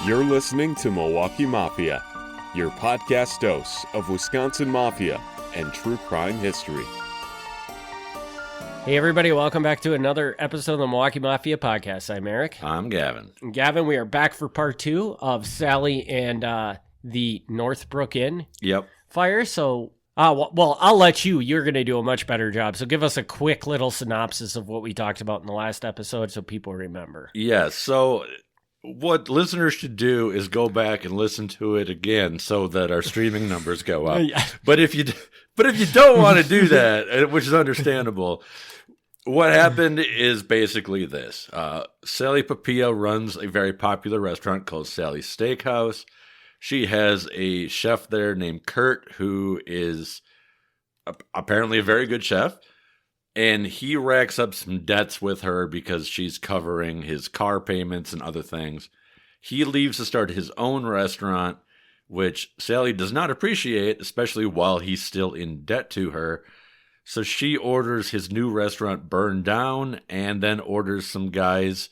You're listening to Milwaukee Mafia, your podcast dose of Wisconsin Mafia and true crime history. Hey everybody, welcome back to another episode of the Milwaukee Mafia podcast. I'm Eric. I'm Gavin. Gavin, we are back for part 2 of Sally and the North Brook Inn fire. So, well, I'll let you. You're going to do a much better job. So give us a quick little synopsis of what we talked about in the last episode so people remember. Yes, so what listeners should do is go back and listen to it again so that our streaming numbers go up. Yeah. But if you don't want to do that, which is understandable, what happened is basically this. Sally Papilla runs a very popular restaurant called Sally's Steakhouse. She has a chef there named Kurt, who is apparently a very good chef. And he racks up some debts with her because she's covering his car payments and other things. He leaves to start his own restaurant, which Sally does not appreciate, especially while he's still in debt to her. So she orders his new restaurant burned down and then orders some guys.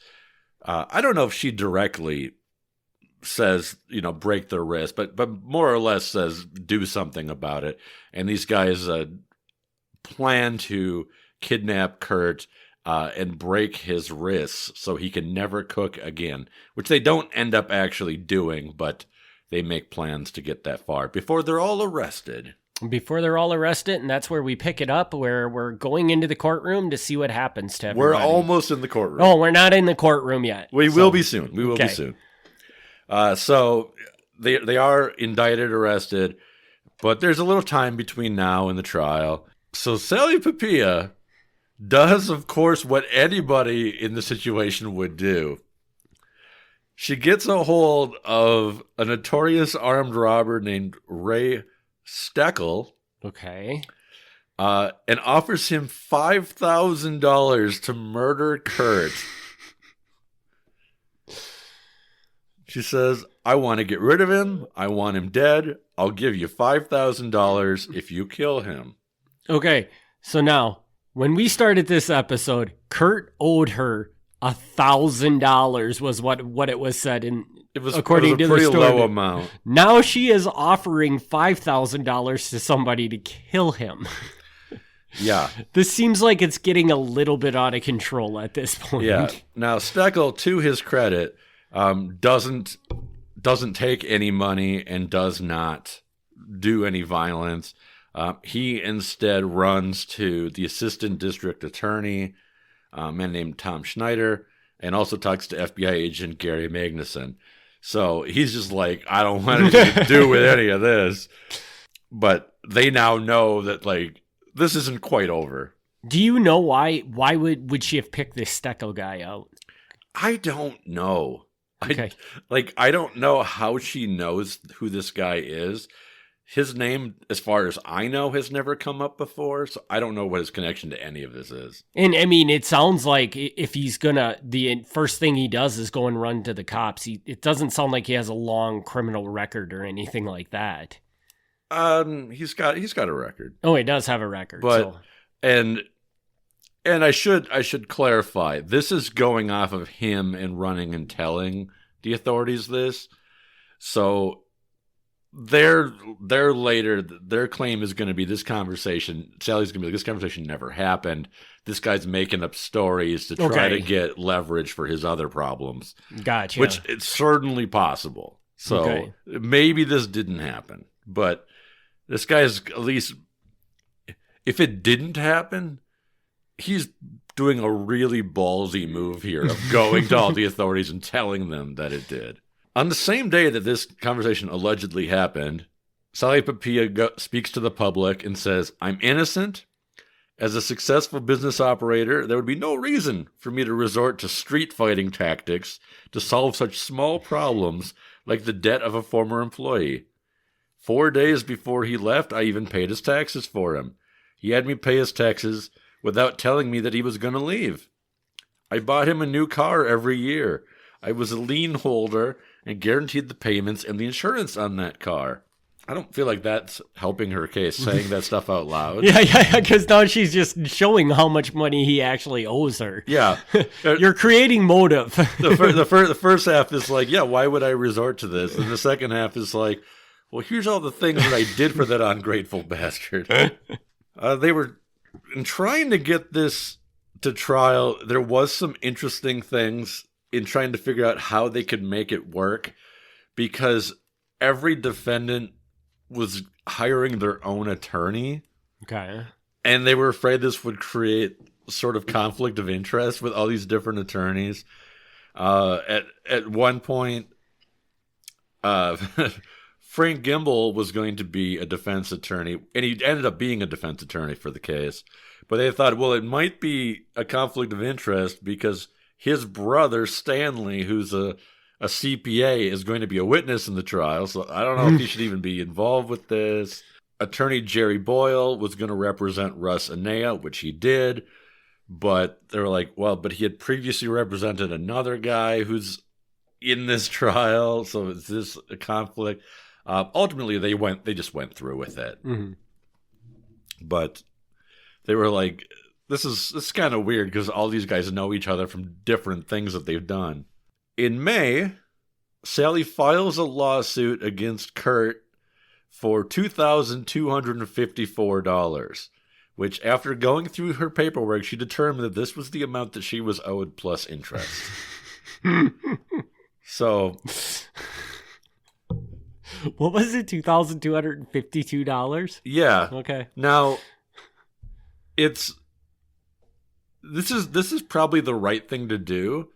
I don't know if she directly says, break their wrist, but more or less says do something about it. And these guys plan to kidnap Kurt and break his wrists so he can never cook again, which they don't end up actually doing, but they make plans to get that far before they're all arrested. And that's where we pick it up, where we're going into the courtroom to see what happens to everybody. We're almost in the courtroom. Oh, we're not in the courtroom yet. We will be soon. We will be soon. So they are indicted, arrested, but there's a little time between now and the trial. So Sally Papilla does, of course, what anybody in the situation would do. She gets a hold of a notorious armed robber named Ray Steckel. Okay. And offers him $5,000 to murder Kurt. She says, I want to get rid of him. I want him dead. I'll give you $5,000 if you kill him. Okay. So now, when we started this episode, Kurt owed her $1,000 was what it was said in. According to the story. It was a pretty low amount. Now she is offering $5,000 to somebody to kill him. Yeah. This seems like it's getting a little bit out of control at this point. Yeah. Now Steckel, to his credit, doesn't take any money and does not do any violence. He instead runs to the assistant district attorney, a man named Tom Schneider, and also talks to FBI agent Gary Magnuson. So he's just like, I don't want anything to do with any of this. But they now know that, this isn't quite over. Do you know why? Why would she have picked this Steckel guy out? I don't know. Okay. I don't know how she knows who this guy is. His name, as far as I know, has never come up before, so I don't know what his connection to any of this is. And, I mean, it sounds like if he's the first thing he does is go and run to the cops. It doesn't sound like he has a long criminal record or anything like that. He's got a record. Oh, he does have a record. But, and I should clarify, this is going off of him and running and telling the authorities this. So their claim is going to be this conversation. Sally's going to be like, this conversation never happened. This guy's making up stories to try to get leverage for his other problems. Gotcha. Which it's certainly possible. So maybe this didn't happen. But this guy's, at least, if it didn't happen, he's doing a really ballsy move here of going to all the authorities and telling them that it did. On the same day that this conversation allegedly happened, Sally Papilla speaks to the public and says, I'm innocent. As a successful business operator, there would be no reason for me to resort to street fighting tactics to solve such small problems like the debt of a former employee. 4 days before he left, I even paid his taxes for him. He had me pay his taxes without telling me that he was going to leave. I bought him a new car every year. I was a lien holder and guaranteed the payments and the insurance on that car. I don't feel like that's helping her case, saying that stuff out loud. Yeah, because now she's just showing how much money he actually owes her. Yeah. You're creating motive. The first half is like, yeah, why would I resort to this? And the second half is like, well, here's all the things that I did for that ungrateful bastard. They were in trying to get this to trial. There was some interesting things in trying to figure out how they could make it work, because every defendant was hiring their own attorney. Okay. And they were afraid this would create sort of conflict of interest with all these different attorneys. At one point, Frank Gimble was going to be a defense attorney, and he ended up being a defense attorney for the case. But they thought, well, it might be a conflict of interest because his brother, Stanley, who's a CPA, is going to be a witness in the trial. So I don't know if he should even be involved with this. Attorney Jerry Boyle was going to represent Russ Anea, which he did. But they were like, well, but he had previously represented another guy who's in this trial. So is this a conflict? Ultimately, they just went through with it. Mm-hmm. But they were like, this is kind of weird because all these guys know each other from different things that they've done. In May, Sally files a lawsuit against Kurt for $2,254, which after going through her paperwork, she determined that this was the amount that she was owed plus interest. So... What was it? $2,252? Yeah. Okay. Now, this is probably the right thing to do.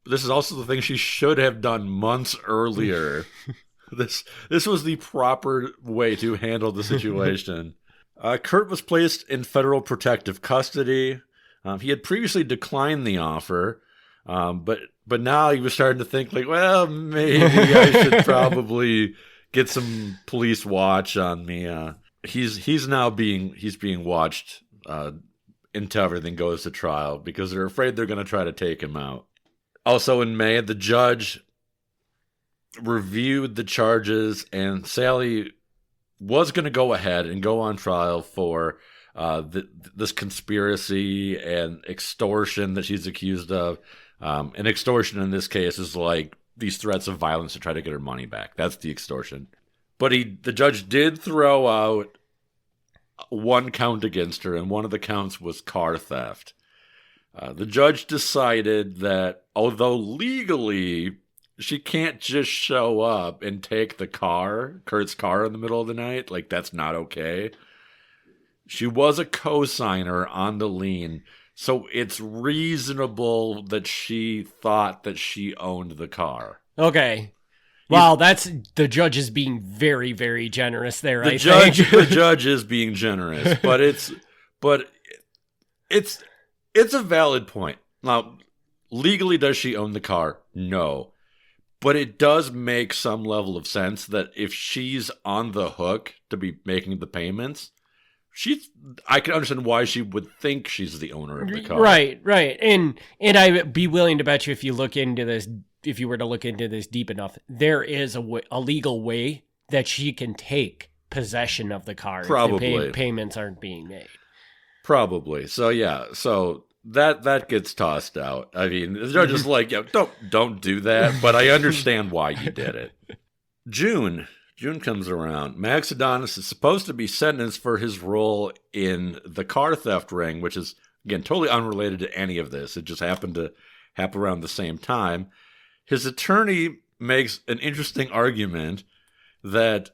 But this is also the thing she should have done months earlier. This was the proper way to handle the situation. Kurt was placed in federal protective custody. He had previously declined the offer, but now he was starting to think like, well, maybe I should probably get some police watch on me. He's being watched until everything goes to trial because they're afraid they're going to try to take him out. Also in May, the judge reviewed the charges, and Sally was going to go ahead and go on trial for this conspiracy and extortion that she's accused of. And extortion in this case is like these threats of violence to try to get her money back. That's the extortion. But the judge did throw out one count against her, and one of the counts was car theft. The judge decided that although legally she can't just show up and take Kurt's car in the middle of the night, like that's not okay. She was a co-signer on the lien, so it's reasonable that she thought that she owned the car. Okay. Wow, that's the judge is being very, very generous there. The judge is being generous, but it's a valid point. Now, legally, does she own the car? No, but it does make some level of sense that if she's on the hook to be making the payments, I can understand why she would think she's the owner of the car. Right. And I'd be willing to bet you if you were to look into this deep enough, there is a legal way that she can take possession of the car. Probably. If the payments aren't being made. Probably. So yeah. So that gets tossed out. I mean, they're just like, yeah, don't do that. But I understand why you did it. June comes around. Max Adonis is supposed to be sentenced for his role in the car theft ring, which is, again, totally unrelated to any of this. It just happened to happen around the same time. His attorney makes an interesting argument that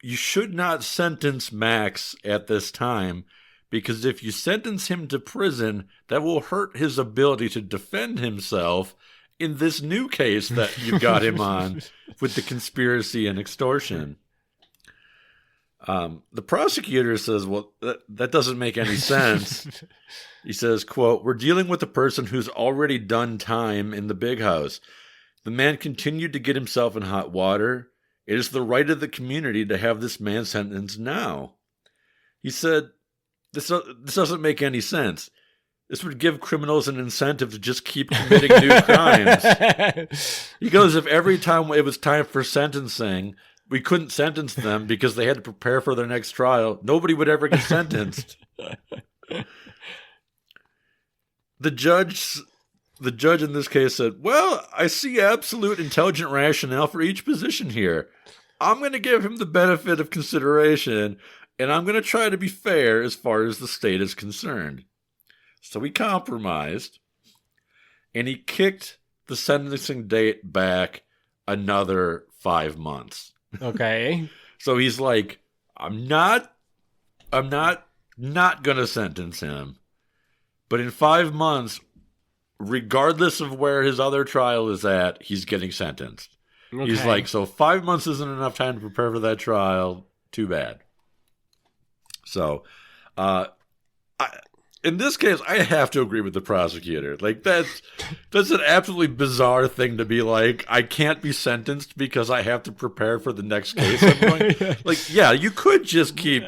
you should not sentence Max at this time because if you sentence him to prison, that will hurt his ability to defend himself in this new case that you've got him on with the conspiracy and extortion. The prosecutor says, well, that doesn't make any sense. He says, quote, "We're dealing with a person who's already done time in the big house. The man continued to get himself in hot water. It is the right of the community to have this man sentenced now." He said, this doesn't make any sense. This would give criminals an incentive to just keep committing new crimes. He goes, if every time it was time for sentencing, we couldn't sentence them because they had to prepare for their next trial. Nobody would ever get sentenced. The judge in this case said, well, I see absolute intelligent rationale for each position here. I'm going to give him the benefit of consideration, and I'm going to try to be fair as far as the state is concerned. So he compromised, and he kicked the sentencing date back another 5 months. Okay. So he's like, I'm not going to sentence him. But in 5 months, regardless of where his other trial is at, he's getting sentenced. Okay. He's like, so 5 months isn't enough time to prepare for that trial. Too bad. So, in this case, I have to agree with the prosecutor. Like, that's an absolutely bizarre thing to be like, I can't be sentenced because I have to prepare for the next case I'm going. Like, yeah, you could just keep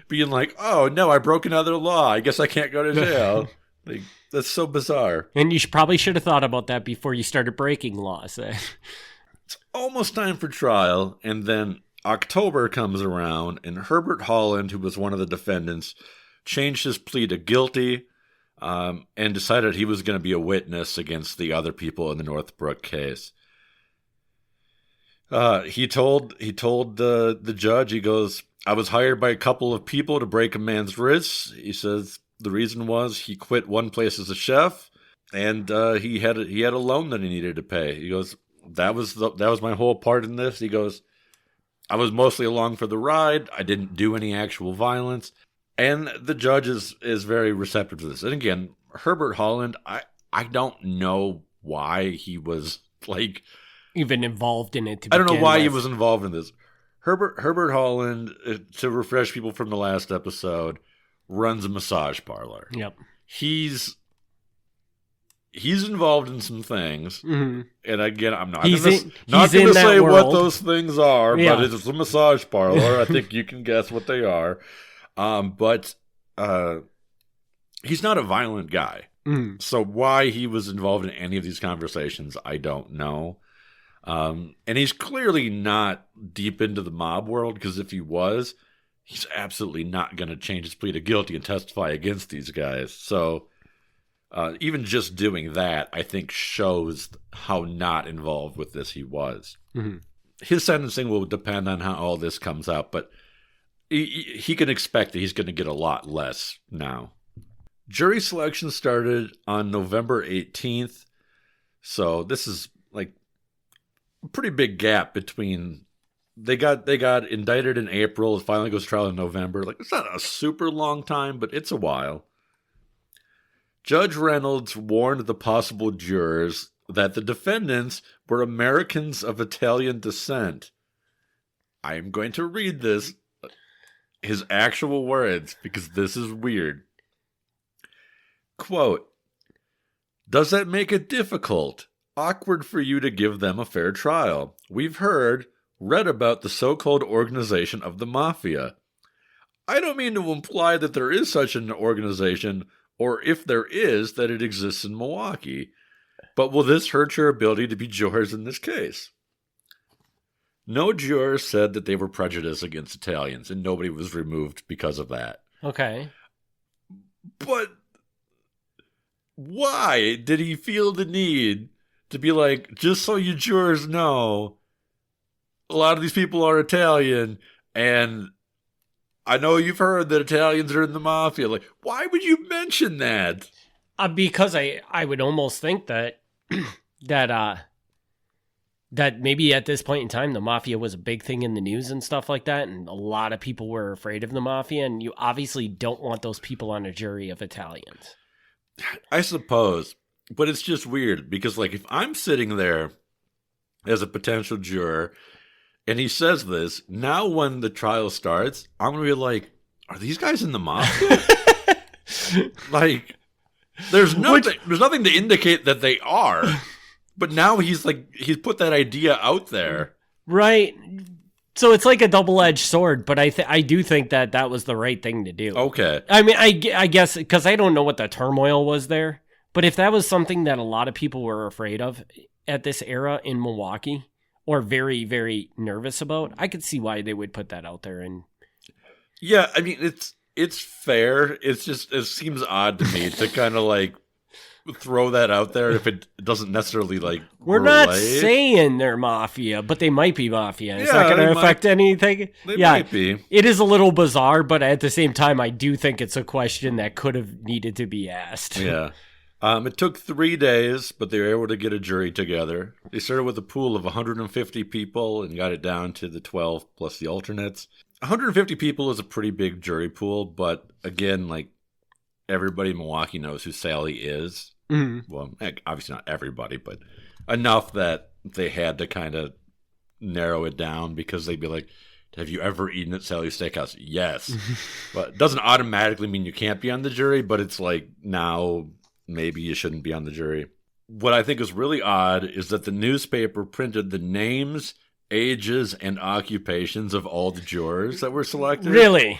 being like, oh, no, I broke another law. I guess I can't go to jail. Like, that's so bizarre. And you probably should have thought about that before you started breaking laws. It's almost time for trial, and then October comes around, and Herbert Holland, who was one of the defendants, changed his plea to guilty and decided he was going to be a witness against the other people in the North Brook case. He told the judge, he goes, I was hired by a couple of people to break a man's wrists. He says the reason was he quit one place as a chef, and he had a loan that he needed to pay. He goes, that was my whole part in this. He goes, I was mostly along for the ride. I didn't do any actual violence. And the judge is very receptive to this. And again, Herbert Holland, I don't know why he was like even involved in it. I don't know why he was involved in this. Herbert Holland, to refresh people from the last episode, runs a massage parlor. Yep. He's involved in some things. Mm-hmm. And again, I'm not going to say what those things are, but it's a massage parlor. I think you can guess what they are. But he's not a violent guy. Mm. So why he was involved in any of these conversations, I don't know. And he's clearly not deep into the mob world, because if he was, he's absolutely not going to change his plea to guilty and testify against these guys. So even just doing that, I think, shows how not involved with this he was. Mm-hmm. His sentencing will depend on how all this comes out, but he can expect that he's going to get a lot less now. Jury selection started on November 18th. So this is like a pretty big gap between they got indicted in April. It finally goes to trial in November. Like, it's not a super long time, but it's a while. Judge Reynolds warned the possible jurors that the defendants were Americans of Italian descent. I am going to read this. His actual words, because this is weird. Quote, does that make it difficult, awkward for you to give them a fair trial? We've read about the so-called organization of the Mafia. I don't mean to imply that there is such an organization, or if there is, that it exists in Milwaukee. But will this hurt your ability to be jurors in this case? No juror said that they were prejudiced against Italians, and nobody was removed because of that. Okay. But why did he feel the need to be like, just so you jurors know, a lot of these people are Italian, and I know you've heard that Italians are in the Mafia. Like, why would you mention that? Because I would almost think that that maybe at this point in time, the Mafia was a big thing in the news and stuff like that, and a lot of people were afraid of the Mafia, and you obviously don't want those people on a jury of Italians. I suppose, but it's just weird, because like, if I'm sitting there as a potential juror, and he says this, now when the trial starts, I'm going to be like, are these guys in the Mafia? Like, there's nothing to indicate that they are. But now he's put that idea out there. Right. So it's like a double-edged sword, but I do think that was the right thing to do. Okay. I mean, I guess, because I don't know what the turmoil was there, but if that was something that a lot of people were afraid of at this era in Milwaukee, or very, very nervous about, I could see why they would put that out there. And yeah, I mean, it's fair. It's just, it seems odd to me to kind of like throw that out there if it doesn't necessarily like we're not saying they're mafia, but they might be mafia. It's not going to affect anything. They might be. It is a little bizarre, but at the same time, I do think it's a question that could have needed to be asked. Yeah. It took 3 days, but they were able to get a jury together. They started with a pool of 150 people and got it down to the 12 plus the alternates. 150 people is a pretty big jury pool, but again, like everybody in Milwaukee knows who Sally is. Mm-hmm. Well, obviously not everybody, but enough that they had to kind of narrow it down because they'd be like, have you ever eaten at Sally's Steakhouse? Yes. But it doesn't automatically mean you can't be on the jury, but it's like now maybe you shouldn't be on the jury. What I think is really odd is that the newspaper printed the names, ages, and occupations of all the jurors that were selected. Really?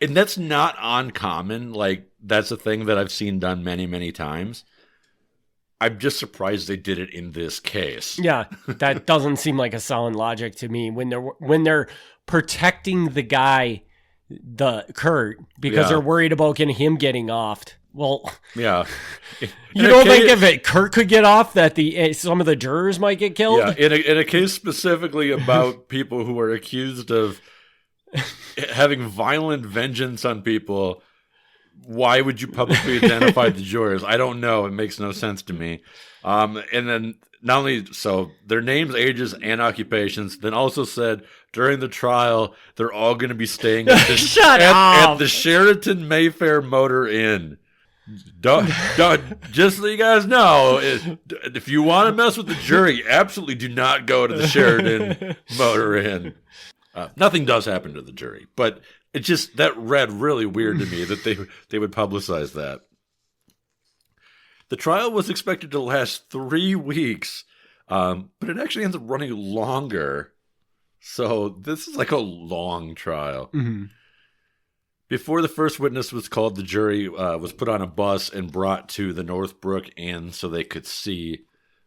And that's not uncommon. Like, that's a thing that I've seen done many, many times. I'm just surprised they did it in this case. Yeah, that doesn't seem like a sound logic to me when they're protecting the guy, Kurt, because they're worried about him getting offed. Well, yeah. You don't think if Kurt could get off that some of the jurors might get killed? Yeah, in a case specifically about people who are accused of having violent vengeance on people, why would you publicly identify the jurors? I don't know. It makes no sense to me. And then not only so, their names, ages, and occupations, then also said during the trial, they're all going to be staying at the Sheraton Mayfair Motor Inn. Just so you guys know, if you want to mess with the jury, absolutely do not go to the Sheraton Motor Inn. Nothing does happen to the jury, but it just, that read really weird to me that they would publicize that. The trial was expected to last 3 weeks, but it actually ends up running longer. So this is like a long trial. Mm-hmm. Before the first witness was called, the jury was put on a bus and brought to the Northbrook Inn so they could see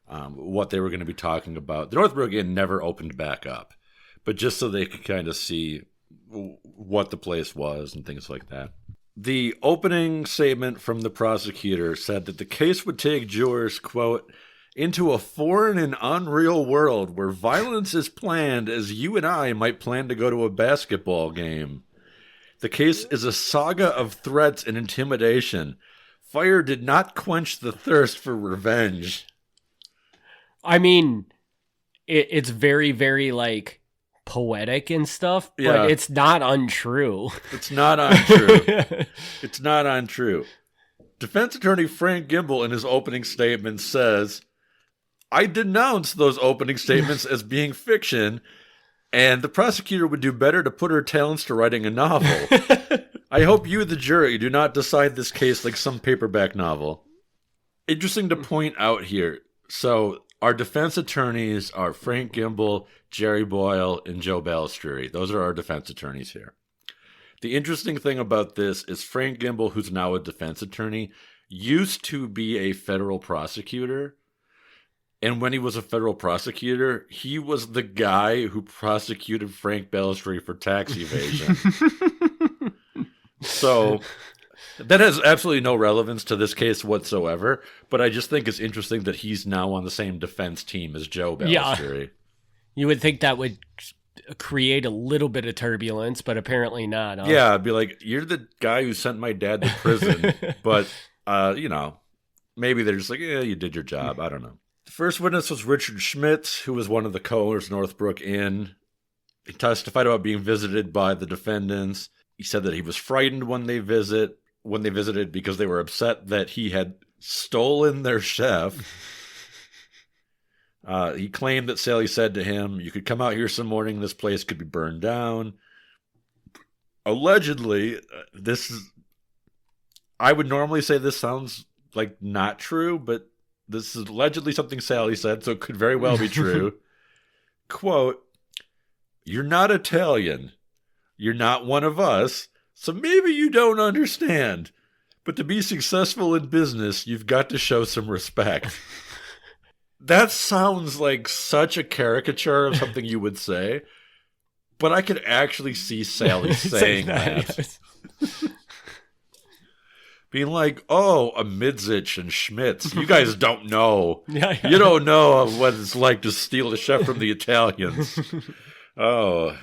what they were going to be talking about. The Northbrook Inn never opened back up, but just so they could kind of see what the place was and things like that. The opening statement from the prosecutor said that the case would take jurors, quote, into a foreign and unreal world where violence is planned as you and I might plan to go to a basketball game. The case is a saga of threats and intimidation. Fire did not quench the thirst for revenge. I mean, it's very, very, like, poetic and stuff, but it's not untrue. It's not untrue. It's not untrue. Defense attorney Frank Gimble in his opening statement says, I denounce those opening statements as being fiction, and the prosecutor would do better to put her talents to writing a novel. I hope you, the jury, do not decide this case like some paperback novel. Interesting to point out here. So our defense attorneys are Frank Gimble, Jerry Boyle, and Joe Balistreri. Those are our defense attorneys here. The interesting thing about this is Frank Gimble, who's now a defense attorney, used to be a federal prosecutor. And when he was a federal prosecutor, he was the guy who prosecuted Frank Balistreri for tax evasion. So that has absolutely no relevance to this case whatsoever. But I just think it's interesting that he's now on the same defense team as Joe Balistreri. Yeah. You would think that would create a little bit of turbulence, but apparently not. Huh? Yeah, I'd be like, you're the guy who sent my dad to prison. But, maybe they're just like, yeah, you did your job. I don't know. The first witness was Richard Schmitt, who was one of the co-owners of Northbrook Inn. He testified about being visited by the defendants. He said that he was frightened when they visited because they were upset that he had stolen their chef. He claimed that Sally said to him, you could come out here some morning, this place could be burned down. Allegedly, I would normally say this sounds like not true, but this is allegedly something Sally said, so it could very well be true. Quote, you're not Italian. You're not one of us, so maybe you don't understand. But to be successful in business, you've got to show some respect. That sounds like such a caricature of something you would say, but I could actually see Sally saying that. Yes. Being like, oh, a Midzich and Schmitz. You guys don't know. Yeah. You don't know what it's like to steal a chef from the Italians. Oh.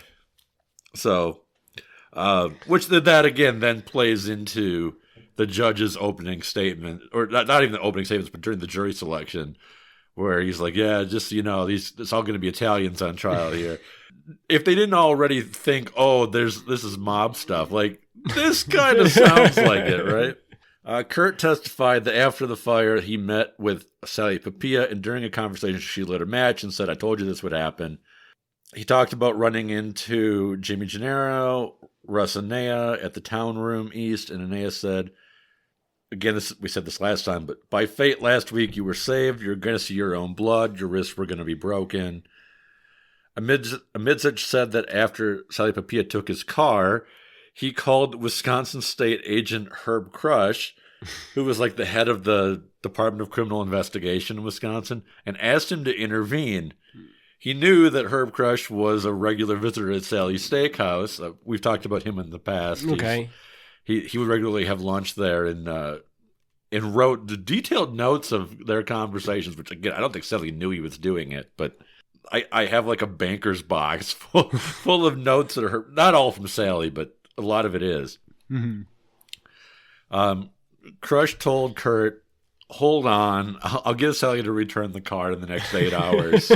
So, which that again then plays into the judge's opening statement, or not even the opening statements, but during the jury selection, where he's like, yeah, just so you know, it's all going to be Italians on trial here. If they didn't already think, oh, this is mob stuff, like, this kind of sounds like it, right? Kurt testified that after the fire, he met with Sally Papilla, and during a conversation, she lit a match and said, I told you this would happen. He talked about running into Jimmy Gennaro, Russ Anea at the town room east, and Anea said, again, we said this last time, but by fate last week, you were saved. You're going to see your own blood. Your wrists were going to be broken. Amidzich said that after Sally Papilla took his car, he called Wisconsin State Agent Herb Crush, who was like the head of the Department of Criminal Investigation in Wisconsin, and asked him to intervene. He knew that Herb Crush was a regular visitor at Sally's Steakhouse. We've talked about him in the past. Okay. He would regularly have lunch there and wrote the detailed notes of their conversations, which, again, I don't think Sally knew he was doing it, but I have like a banker's box full of notes that are not all from Sally, but a lot of it is. Mm-hmm. Crush told Kurt, hold on, I'll get Sally to return the car in the next 8 hours,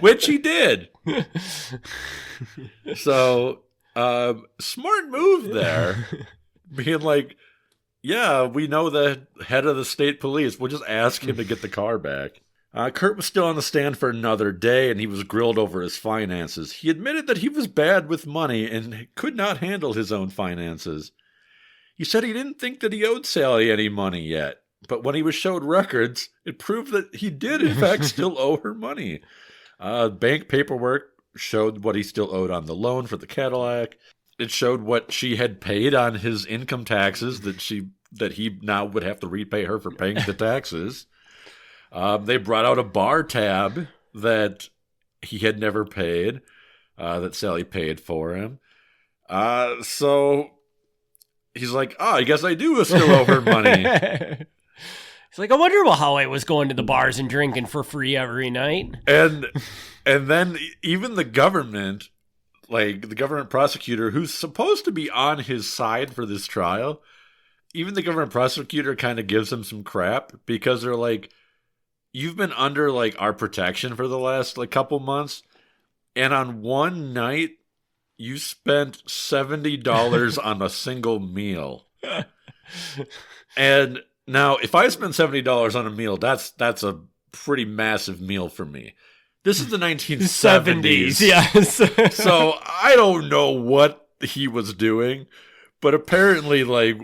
which he did. So, smart move there. Being like, yeah, we know the head of the state police. We'll just ask him to get the car back. Kurt was still on the stand for another day, and he was grilled over his finances. He admitted that he was bad with money and could not handle his own finances. He said he didn't think that he owed Sally any money yet, but when he was showed records, it proved that he did, in fact, still owe her money. Bank paperwork showed what he still owed on the loan for the Cadillac. It showed what she had paid on his income taxes that he now would have to repay her for paying the taxes. They brought out a bar tab that he had never paid, that Sally paid for him. So he's like, I guess I do still owe her money. He's like, I wonder how I was going to the bars and drinking for free every night. And then even the government, like the government prosecutor, who's supposed to be on his side for this trial, even the government prosecutor kind of gives him some crap because they're like, you've been under like our protection for the last like couple months, and on one night you spent $70 on a single meal. And now if I spend $70 on a meal, that's a pretty massive meal for me. This is the 1970s. Yes. So I don't know what he was doing, but apparently, like,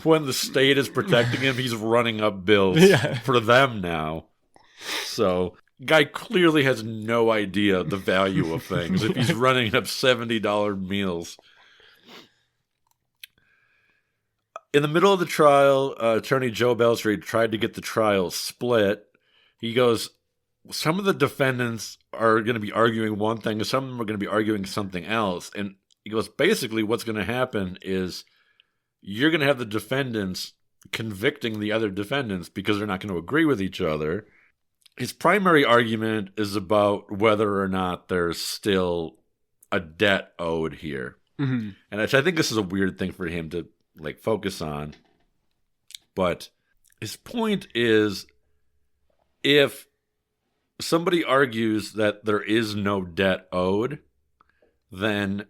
when the state is protecting him, he's running up bills for them now. So, guy clearly has no idea the value of things if he's running up $70 meals. In the middle of the trial, attorney Joe Belstreet tried to get the trial split. He goes, some of the defendants are going to be arguing one thing, and some of them are going to be arguing something else. And he goes, basically what's going to happen is you're going to have the defendants convicting the other defendants because they're not going to agree with each other. His primary argument is about whether or not there's still a debt owed here. Mm-hmm. And I think this is a weird thing for him to like focus on. But his point is, if somebody argues that there is no debt owed, then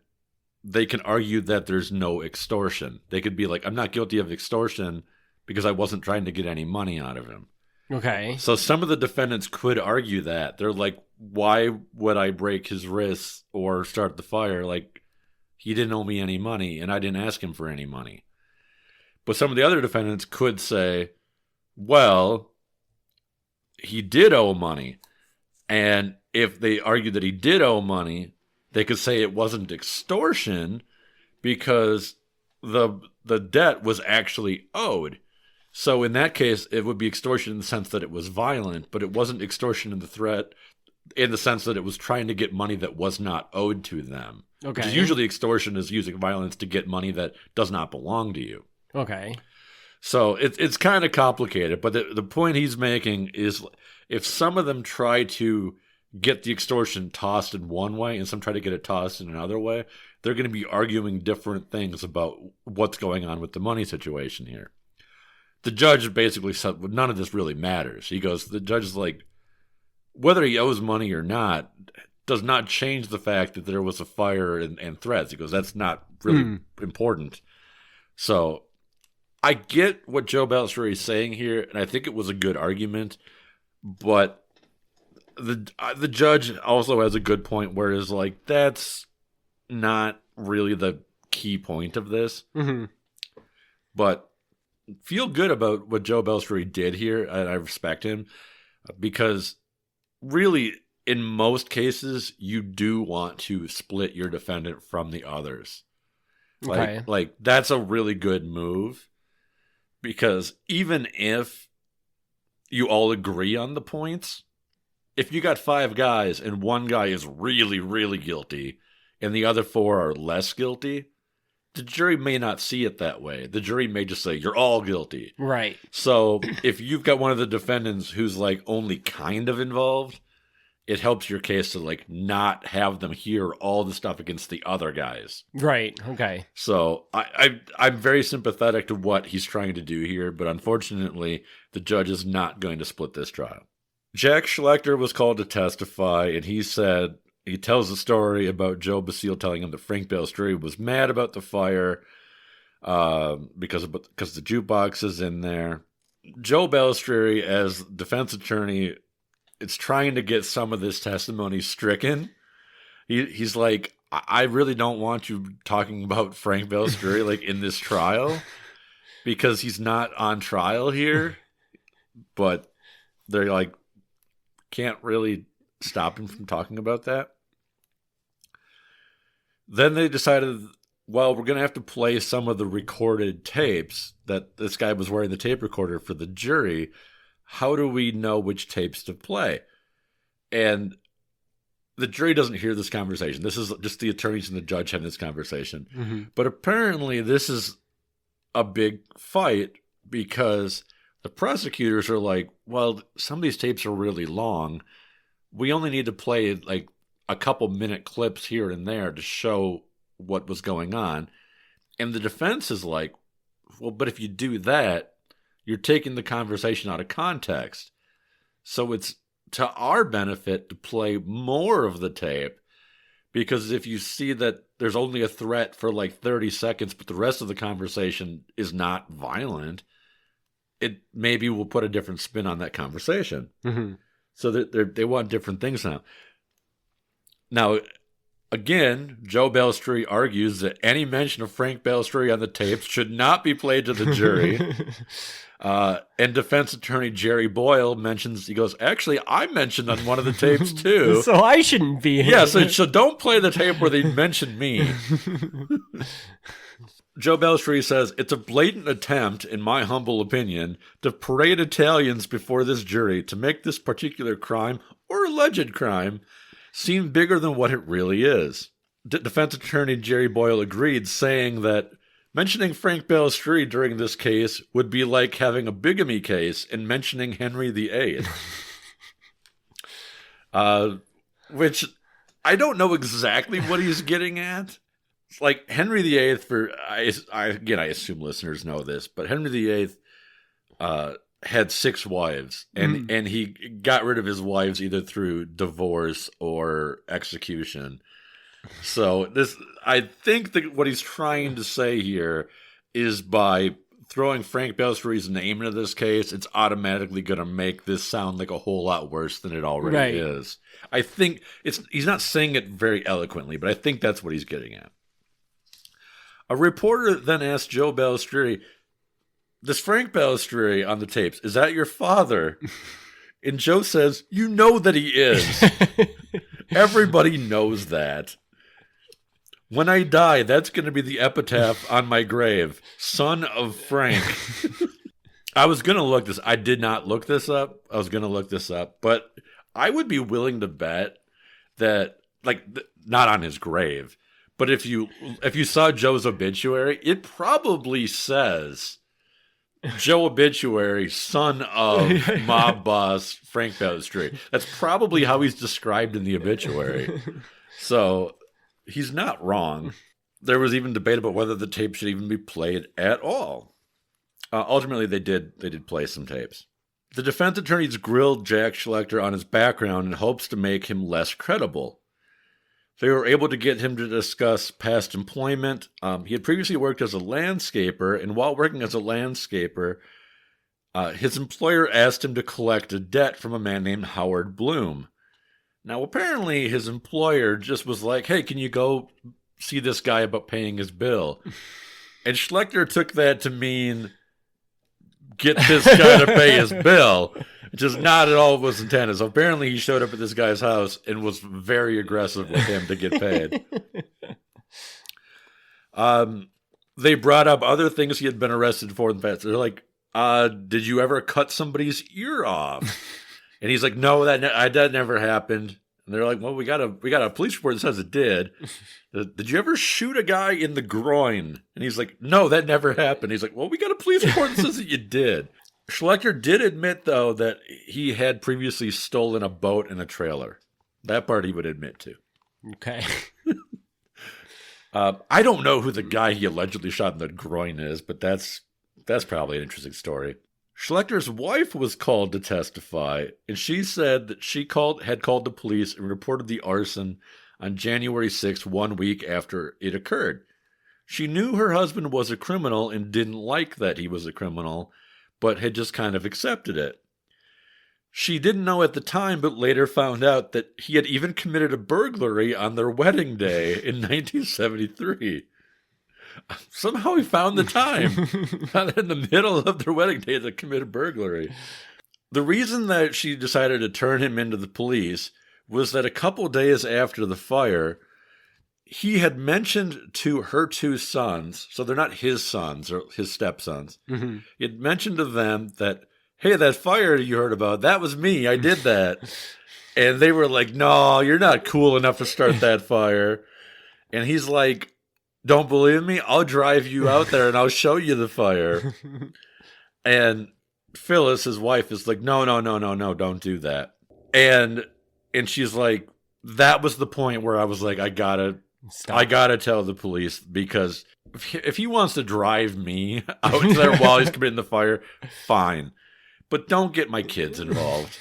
they can argue that there's no extortion. They could be like, I'm not guilty of extortion because I wasn't trying to get any money out of him. Okay. So some of the defendants could argue that. They're like, why would I break his wrists or start the fire? Like, he didn't owe me any money, and I didn't ask him for any money. But some of the other defendants could say, well, he did owe money. And if they argue that he did owe money, they could say it wasn't extortion because the debt was actually owed. So in that case, it would be extortion in the sense that it was violent, but it wasn't extortion in the threat in the sense that it was trying to get money that was not owed to them. Okay. Because usually extortion is using violence to get money that does not belong to you. Okay. So it's kind of complicated, but the point he's making is if some of them try to get the extortion tossed in one way and some try to get it tossed in another way, they're going to be arguing different things about what's going on with the money situation here. The judge basically said, well, none of this really matters. He goes, the judge is like, whether he owes money or not does not change the fact that there was a fire and threats. He goes, that's not really important. So I get what Joe Balestrieri is saying here, and I think it was a good argument, but the judge also has a good point where it's like, that's not really the key point of this. Mm-hmm. But feel good about what Joe Balestrieri did here, and I respect him, because really, in most cases, you do want to split your defendant from the others. Okay. Like that's a really good move, because even if you all agree on the points, if you got 5 guys and one guy is really, really guilty and the other 4 are less guilty, the jury may not see it that way. The jury may just say, you're all guilty. Right. So if you've got one of the defendants who's like only kind of involved, it helps your case to like not have them hear all the stuff against the other guys. Right. Okay. So I'm very sympathetic to what he's trying to do here, but unfortunately, the judge is not going to split this trial. Jack Schlechter was called to testify, and he tells the story about Joe Basile telling him that Frank Balestrieri was mad about the fire because the jukebox is in there. Joe Balestrieri, as defense attorney, is trying to get some of this testimony stricken. He's like, I really don't want you talking about Frank Balestrieri like in this trial, because he's not on trial here. But they're like, can't really stop him from talking about that. Then they decided, well, we're going to have to play some of the recorded tapes that this guy was wearing the tape recorder for the jury. How do we know which tapes to play? And the jury doesn't hear this conversation. This is just the attorneys and the judge having this conversation. Mm-hmm. But apparently this is a big fight, because the prosecutors are like, well, some of these tapes are really long. We only need to play like a couple minute clips here and there to show what was going on. And the defense is like, well, but if you do that, you're taking the conversation out of context. So it's to our benefit to play more of the tape, because if you see that there's only a threat for like 30 seconds, but the rest of the conversation is not violent, it maybe will put a different spin on that conversation. Mm-hmm. So they want different things now. Now, again, Joe Balestrieri argues that any mention of Frank Balestrieri on the tapes should not be played to the jury. And defense attorney Jerry Boyle mentions, he goes, actually, I mentioned on one of the tapes too. So I shouldn't be here. Yeah, so don't play the tape where they mentioned me. Joe Balestrieri says, it's a blatant attempt, in my humble opinion, to parade Italians before this jury to make this particular crime, or alleged crime, seem bigger than what it really is. Defense attorney Jerry Boyle agreed, saying that mentioning Frank Balestrieri during this case would be like having a bigamy case and mentioning Henry VIII. Which I don't know exactly what he's getting at. Like Henry VIII, I assume listeners know this, but Henry VIII had 6 wives, and he got rid of his wives either through divorce or execution. So I think that what he's trying to say here is by throwing Frank Balestrieri's name into this case, it's automatically going to make this sound like a whole lot worse than it already is. I think he's not saying it very eloquently, but I think that's what he's getting at. A reporter then asked Joe Balestrieri, this Frank Balestrieri on the tapes, is that your father? And Joe says, you know that he is. Everybody knows that. When I die, that's going to be the epitaph on my grave. Son of Frank. I was going to look this. I did not look this up. I was going to look this up, but I would be willing to bet that, like, not on his grave, but if you saw Joe's obituary, it probably says Joe Obituary, son of mob boss Frank Pellistri. That's probably how he's described in the obituary. So he's not wrong. There was even debate about whether the tape should even be played at all. Ultimately, they did play some tapes. The defense attorneys grilled Jack Schlechter on his background in hopes to make him less credible. They were able to get him to discuss past employment. He had previously worked as a landscaper, and while working as a landscaper, his employer asked him to collect a debt from a man named Howard Bloom. Now, apparently, his employer just was like, hey, can you go see this guy about paying his bill? And Schlechter took that to mean, get this guy to pay his bill, which is not at all what was intended. So apparently he showed up at this guy's house and was very aggressive with him to get paid. They brought up other things he had been arrested for in the past. They're like, did you ever cut somebody's ear off? And he's like, no, that never happened. And they're like, well, we got a police report that says it did. Did you ever shoot a guy in the groin? And he's like, no, that never happened. He's like, well, we got a police report that says that you did. Schlechter did admit, though, that he had previously stolen a boat and a trailer. That part he would admit to. Okay. I don't know who the guy he allegedly shot in the groin is, but that's probably an interesting story. Schlechter's wife was called to testify, and she said that she had called the police and reported the arson on January 6th, 1 week after it occurred. She knew her husband was a criminal and didn't like that he was a criminal, but had just kind of accepted it. She didn't know at the time, but later found out that he had even committed a burglary on their wedding day in 1973. Somehow he found the time in the middle of their wedding day to commit a burglary. The reason that she decided to turn him into the police was that a couple days after the fire, he had mentioned to her two sons, so they're not his sons or his stepsons, he had mentioned to them that, hey, that fire you heard about, that was me, I did that. And they were like, no, you're not cool enough to start that fire. And he's like, don't believe me? I'll drive you out there and I'll show you the fire. And Phyllis, his wife, is like, no, don't do that. And she's like, that was the point where I was like, I gotta tell the police, because if he wants to drive me out there while he's committing the fire, fine. But don't get my kids involved.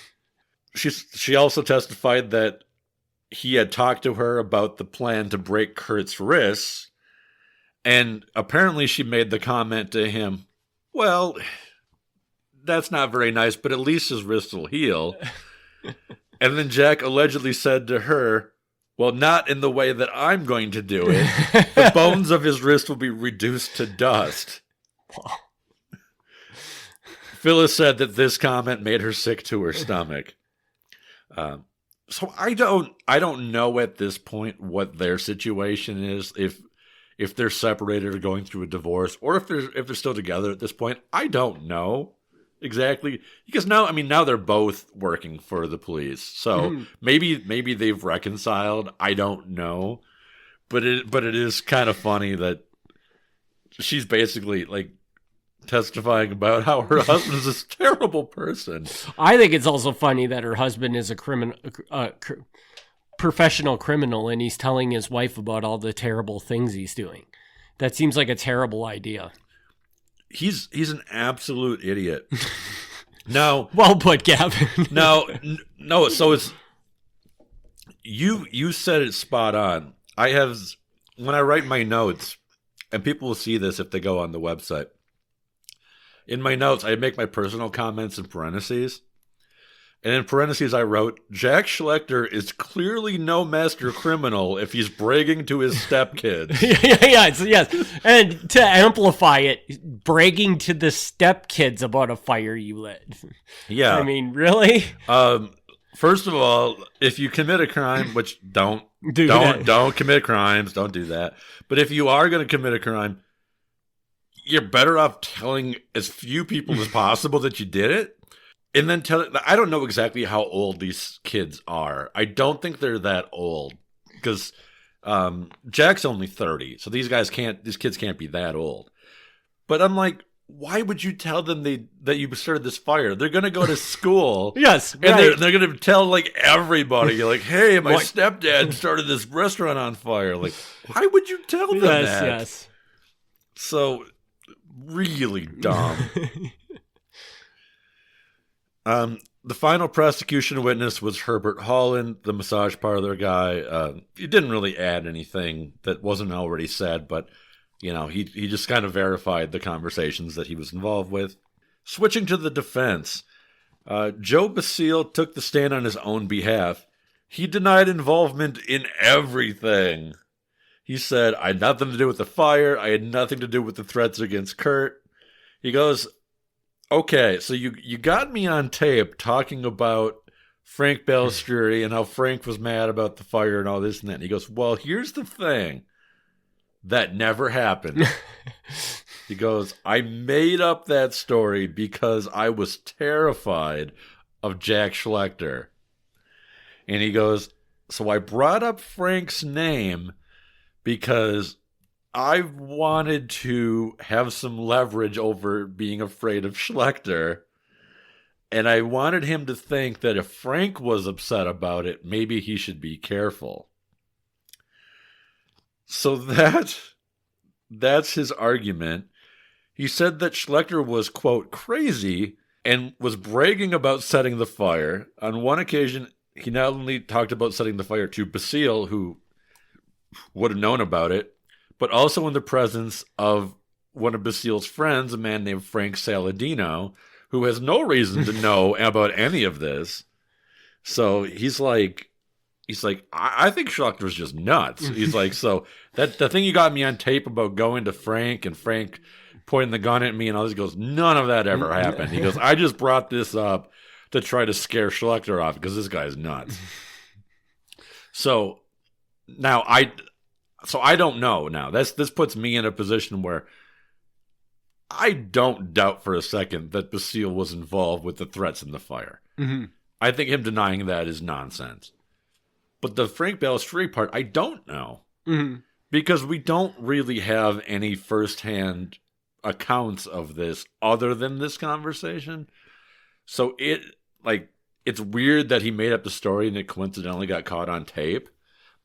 She also testified that he had talked to her about the plan to break Kurt's wrists. And apparently she made the comment to him, well, that's not very nice, but at least his wrist will heal. And then Jack allegedly said to her, well, not in the way that I'm going to do it. The bones of his wrist will be reduced to dust. Phyllis said that this comment made her sick to her stomach. So I don't know at this point what their situation is, if they're separated or going through a divorce, or if they're still together at this point. I don't know exactly, because now they're both working for the police. So maybe they've reconciled. I don't know, but it is kind of funny that she's basically like testifying about how her husband is this terrible person. I think it's also funny that her husband is a professional criminal, and he's telling his wife about all the terrible things he's doing. That seems like a terrible idea. He's an absolute idiot. No. Well put, Gavin. No. So it's you said it spot on. When I write my notes, and people will see this if they go on the website. In my notes, I make my personal comments in parentheses. And in parentheses, I wrote, Jack Schlechter is clearly no master criminal if he's bragging to his stepkids. Yes. And to amplify it, bragging to the stepkids about a fire you lit. Yeah. I mean, really? First of all, if you commit a crime, which don't commit crimes, don't do that. But if you are going to commit a crime, you're better off telling as few people as possible that you did it. And then I don't know exactly how old these kids are. I don't think they're that old because Jack's only 30. So these kids can't be that old. But I'm like, why would you tell them that you started this fire? They're going to go to school. Yes. And they're going to tell like everybody, you're like, hey, my stepdad started this restaurant on fire. Like, why would you tell them that? Yes. So really dumb. The final prosecution witness was Herbert Holland, the massage parlor guy. He didn't really add anything that wasn't already said, but he just kind of verified the conversations that he was involved with. Switching to the defense, Joe Basile took the stand on his own behalf. He denied involvement in everything. He said, I had nothing to do with the fire. I had nothing to do with the threats against Kurt. He goes, okay, so you got me on tape talking about Frank Balistrieri and how Frank was mad about the fire and all this and that. And he goes, well, here's the thing. That never happened. He goes, I made up that story because I was terrified of Jack Schlechter. And he goes, so I brought up Frank's name because I wanted to have some leverage over being afraid of Schlechter. And I wanted him to think that if Frank was upset about it, maybe he should be careful. So that's his argument. He said that Schlechter was, quote, crazy and was bragging about setting the fire. On one occasion, he not only talked about setting the fire to Basile, who would have known about it, but also in the presence of one of Basile's friends, a man named Frank Saladino, who has no reason to know about any of this. So he's like, I think Schlecter's just nuts. He's like, so that the thing you got me on tape about going to Frank and Frank pointing the gun at me and all this, he goes, none of that ever happened. He goes, I just brought this up to try to scare Schlechter off because this guy's nuts. So now I don't know now. This puts me in a position where I don't doubt for a second that Basile was involved with the threats in the fire. Mm-hmm. I think him denying that is nonsense. But the Frank Balistrieri part, I don't know. Mm-hmm. Because we don't really have any firsthand accounts of this other than this conversation. So it's weird that he made up the story and it coincidentally got caught on tape,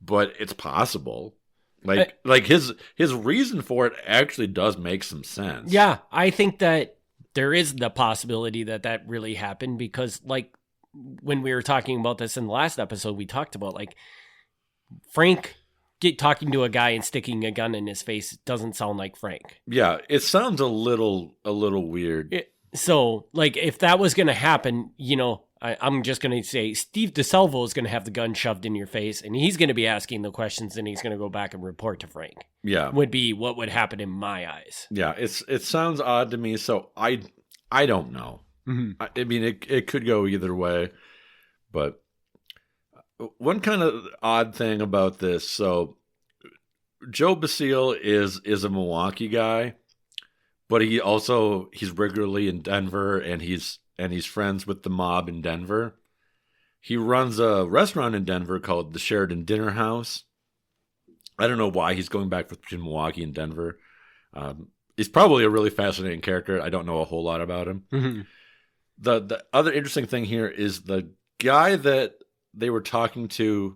but it's possible. Like his reason for it actually does make some sense. Yeah, I think that there is the possibility that really happened because, like, when we were talking about this in the last episode, we talked about, like, Frank talking to a guy and sticking a gun in his face doesn't sound like Frank. Yeah, it sounds a little weird. So, like, if that was going to happen, I'm just going to say Steve DeSalvo is going to have the gun shoved in your face, and he's going to be asking the questions, and he's going to go back and report to Frank. Yeah, would be what would happen in my eyes. Yeah, it sounds odd to me, so I don't know. Mm-hmm. I mean, it could go either way, but one kind of odd thing about this, so Joe Basile is a Milwaukee guy, but he's regularly in Denver, and he's friends with the mob in Denver. He runs a restaurant in Denver called the Sheridan Dinner House. I don't know why he's going back between Milwaukee and Denver. He's probably a really fascinating character. I don't know a whole lot about him. Mm-hmm. The other interesting thing here is the guy that they were talking to,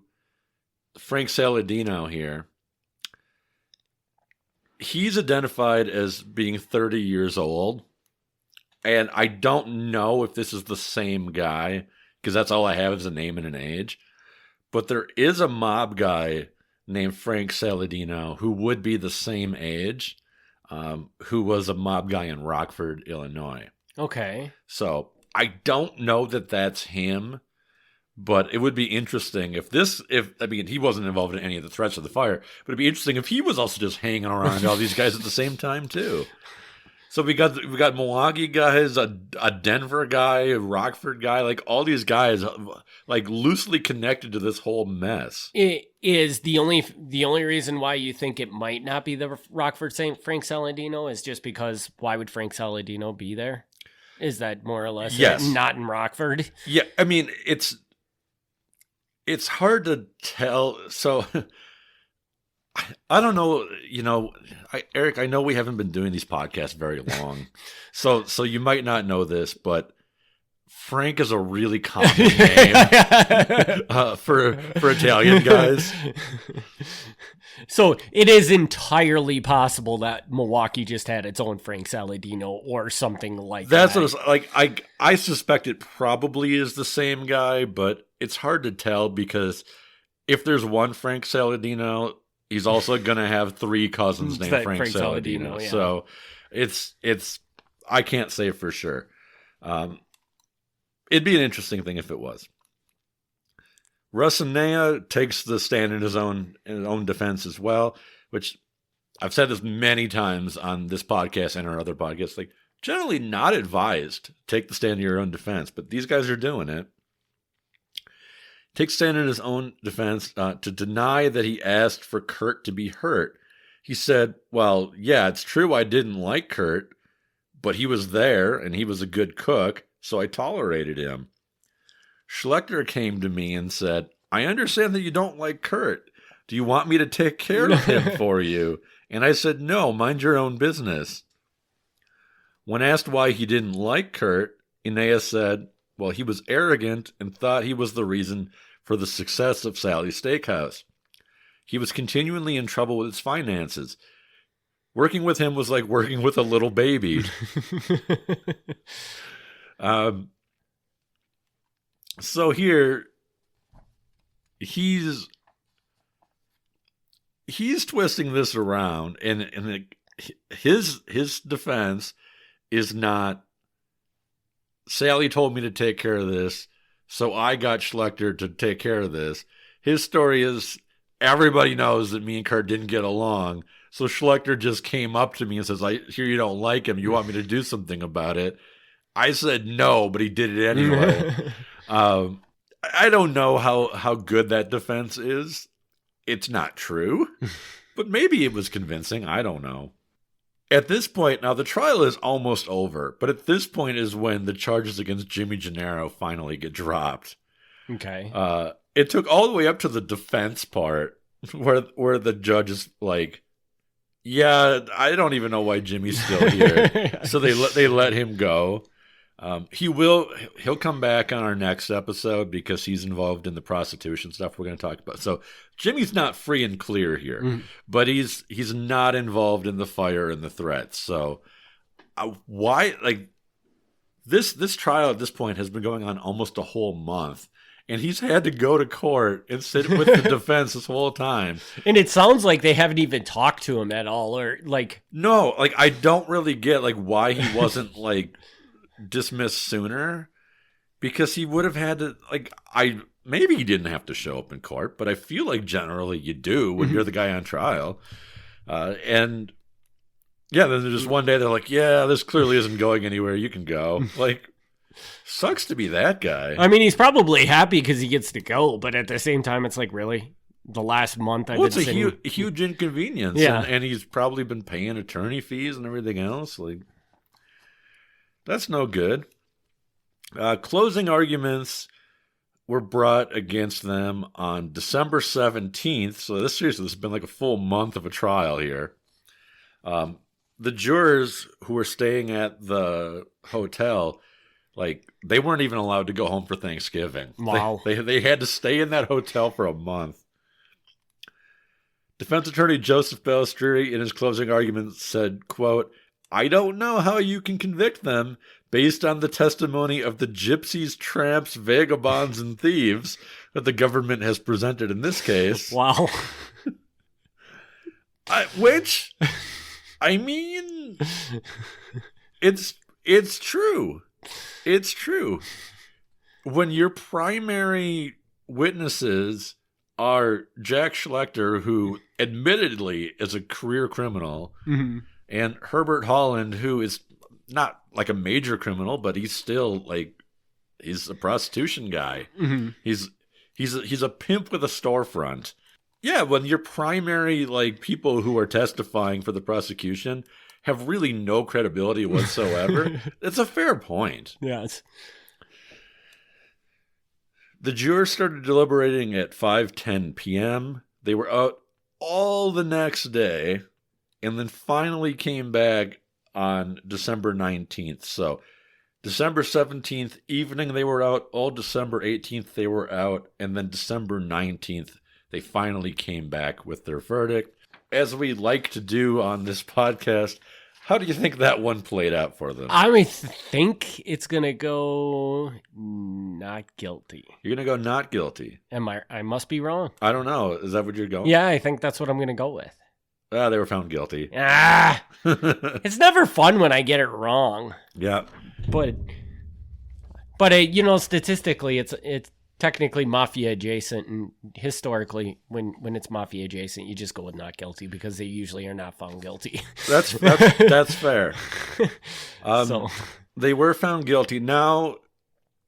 Frank Saladino here. He's identified as being 30 years old. And I don't know if this is the same guy, because that's all I have is a name and an age. But there is a mob guy named Frank Saladino who would be the same age, who was a mob guy in Rockford, Illinois. Okay. So I don't know that that's him, but it would be interesting if he wasn't involved in any of the threats of the fire, but it'd be interesting if he was also just hanging around all these guys at the same time too. So we got Milwaukee guys, a Denver guy, a Rockford guy, like all these guys, like loosely connected to this whole mess. It is the only reason why you think it might not be the Rockford St. Frank Saladino is just because why would Frank Saladino be there? Is that more or less not in Rockford? Yeah, I mean it's hard to tell. So. I don't know, Eric, I know we haven't been doing these podcasts very long. So you might not know this, but Frank is a really common name for Italian guys. So it is entirely possible that Milwaukee just had its own Frank Saladino or something like that. That's what it's like. I suspect it probably is the same guy, but it's hard to tell because if there's one Frank Saladino, he's also going to have 3 cousins named Frank Saladino. Yeah. So it's I can't say for sure. It'd be an interesting thing if it was. Rosanea takes the stand in his own defense as well, which I've said this many times on this podcast and our other podcasts. Like, generally not advised, take the stand in your own defense, but these guys are doing it. Takes stand in his own defense to deny that he asked for Kurt to be hurt. He said, well, yeah, it's true I didn't like Kurt, but he was there and he was a good cook, so I tolerated him. Schlechter came to me and said, I understand that you don't like Kurt. Do you want me to take care of him for you? And I said, no, mind your own business. When asked why he didn't like Kurt, Inea said, well, he was arrogant and thought he was the reason for the success of Sally's Steakhouse. He was continually in trouble with his finances. Working with him was like working with a little baby. So here, he's twisting this around, and his defense is not, Sally told me to take care of this, so I got Schlechter to take care of this. His story is, everybody knows that me and Kurt didn't get along, so Schlechter just came up to me and says, I hear you don't like him, you want me to do something about it? I said no, but he did it anyway. I don't know how good that defense is. It's not true, but maybe it was convincing. I don't know. At this point, now the trial is almost over, but at this point is when the charges against Jimmy Gennaro finally get dropped. Okay. It took all the way up to the defense part where the judge is like, yeah, I don't even know why Jimmy's still here. So they let him go. He'll come back on our next episode because he's involved in the prostitution stuff we're going to talk about. So Jimmy's not free and clear here, but he's not involved in the fire and the threats. So why, like, this trial at this point has been going on almost a whole month, and he's had to go to court and sit with the defense this whole time. And it sounds like they haven't even talked to him at all, or like, no, like I don't really get like why he wasn't like dismissed sooner, because he would have had to, like, maybe he didn't have to show up in court, but I feel like generally you do when you're the guy on trial. And yeah, then just one day they're like, yeah, this clearly isn't going anywhere, you can go. Like, sucks to be that guy. I mean, he's probably happy because he gets to go, but at the same time, it's like, really? The last month I've been sitting... It's a huge inconvenience. Yeah. And he's probably been paying attorney fees and everything else. Like, that's no good. Closing arguments were brought against them on December 17th. So this has been like a full month of a trial here. The jurors who were staying at the hotel, like, they weren't even allowed to go home for Thanksgiving. Wow. They had to stay in that hotel for a month. Defense attorney Joseph Balestrieri in his closing argument said, quote, I don't know how you can convict them based on the testimony of the gypsies, tramps, vagabonds, and thieves that the government has presented in this case. Wow. Which, I mean, it's true. It's true. When your primary witnesses are Jack Schlechter, who admittedly is a career criminal, And Herbert Holland, who is not like a major criminal, but he's still like, he's a prostitution guy. Mm-hmm. He's a pimp with a storefront. Yeah, when your primary like people who are testifying for the prosecution have really no credibility whatsoever, it's a fair point. Yes. The jurors started deliberating at 5:10 p.m. They were out all the next day, and then finally came back on December 19th. So December 17th evening they were out, all December 18th they were out, and then December 19th they finally came back with their verdict. As we like to do on this podcast, how do you think that one played out for them? I think it's going to go not guilty. You're going to go not guilty. I must be wrong. I don't know. Is that what you're going? Yeah, I think that's what I'm going to go with. They were found guilty. It's never fun when I get it wrong. Yeah. But statistically, it's technically mafia adjacent, and historically, when it's mafia adjacent, you just go with not guilty because they usually are not found guilty. That's fair. So they were found guilty. Now,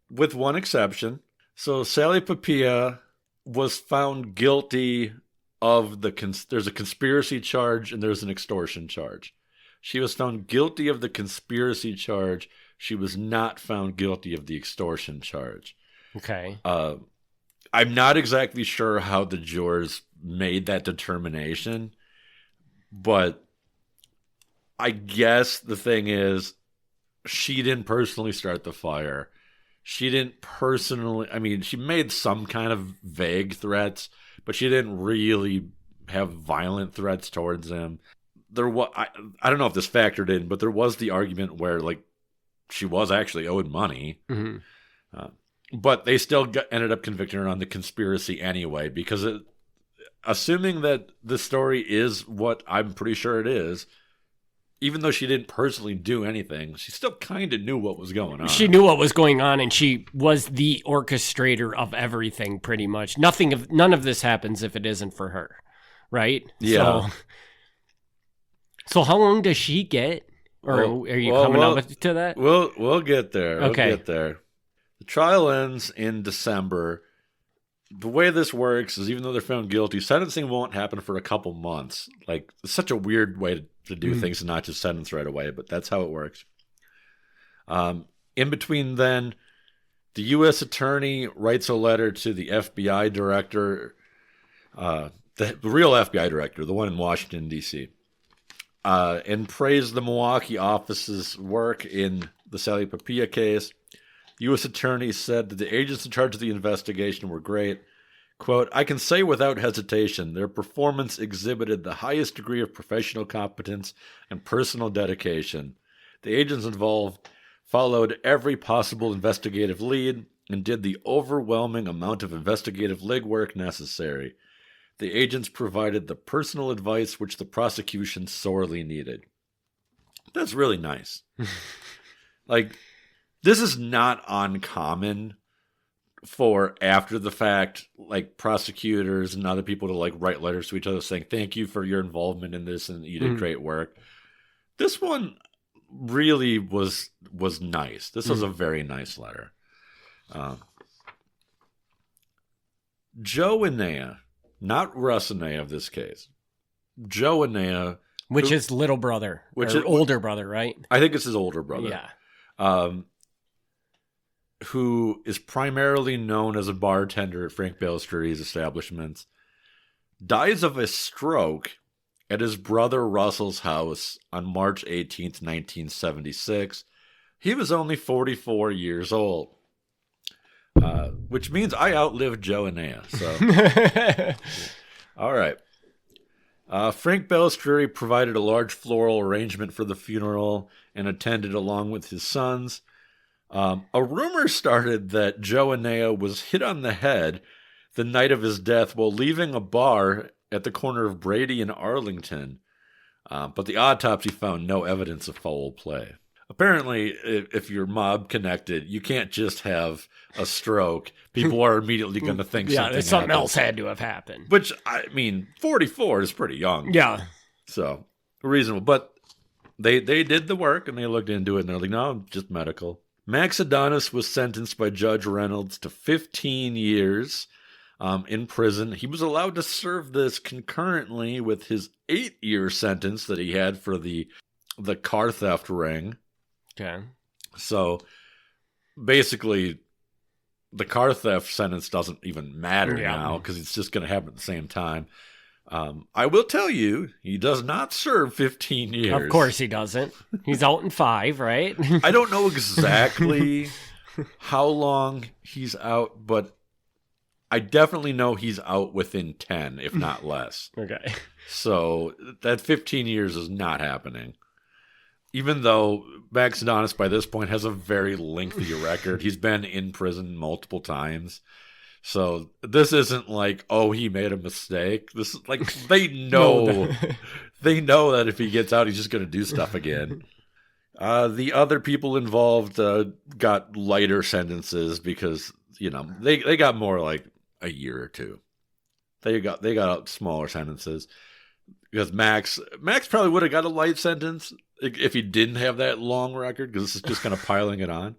with one exception. So Sally Papilla was found guilty of there's a conspiracy charge and there's an extortion charge. She was found guilty of the conspiracy charge. She was not found guilty of the extortion charge. Okay. I'm not exactly sure how the jurors made that determination, but I guess the thing is, she didn't personally start the fire. She didn't personally, she made some kind of vague threats, but she didn't really have violent threats towards him. I don't know if this factored in, but there was the argument where, like, she was actually owed money. Mm-hmm. But they still ended up convicting her on the conspiracy anyway, because assuming that the story is what I'm pretty sure it is, even though she didn't personally do anything, she still kind of knew what was going on. She knew what was going on, and she was the orchestrator of everything, pretty much. None of this happens if it isn't for her, right? Yeah. So how long does she get? Or are you coming up to that? We'll get there. Okay. We'll get there. The trial ends in December. The way this works is, even though they're found guilty, sentencing won't happen for a couple months. Like, it's such a weird way to do things and not just sentence right away, but that's how it works. In between then, the U.S. attorney writes a letter to the FBI director, the real FBI director, the one in Washington, D.C., and praised the Milwaukee office's work in the Sally Papilla case. U.S. attorney said that the agents in charge of the investigation were great. Quote, "I can say without hesitation, their performance exhibited the highest degree of professional competence and personal dedication. The agents involved followed every possible investigative lead and did the overwhelming amount of investigative legwork necessary. The agents provided the personal advice which the prosecution sorely needed." That's really nice. Like, this is not uncommon for after the fact, like, prosecutors and other people to, like, write letters to each other saying, "Thank you for your involvement in this and you did great work." This one really was nice. This was a very nice letter. Joe Anea, not Russ Anea of this case. Joe Anea. Which is little brother. Which is older brother, right? I think it's his older brother. Yeah. Who is primarily known as a bartender at Frank Balestrie's establishments, dies of a stroke at his brother Russell's house on March 18th, 1976. He was only 44 years old, which means I outlived Joe Anea. So, all right. Frank Balestrie provided a large floral arrangement for the funeral and attended along with his sons. A rumor started that Joe Anea was hit on the head the night of his death while leaving a bar at the corner of Brady and Arlington, but the autopsy found no evidence of foul play. Apparently, if you're mob connected, you can't just have a stroke. People are immediately going to think something else had to have happened. Which, 44 is pretty young. Yeah. So, reasonable. But They did the work, and they looked into it, and they're like, no, just medical. Max Adonis was sentenced by Judge Reynolds to 15 years in prison. He was allowed to serve this concurrently with his 8-year sentence that he had for the car theft ring. Okay. So basically, the car theft sentence doesn't even matter now because it's just going to happen at the same time. I will tell you, he does not serve 15 years. Of course he doesn't. He's out in 5, right? I don't know exactly how long he's out, but I definitely know he's out within 10, if not less. Okay. So that 15 years is not happening. Even though Max Adonis by this point has a very lengthy record. He's been in prison multiple times. So this isn't like, oh, he made a mistake. This is like, they know, they know that if he gets out, he's just going to do stuff again. The other people involved got lighter sentences because, you know, they got more like a year or two. They got out smaller sentences because Max probably would have got a light sentence if he didn't have that long record, because this is just kind of piling it on.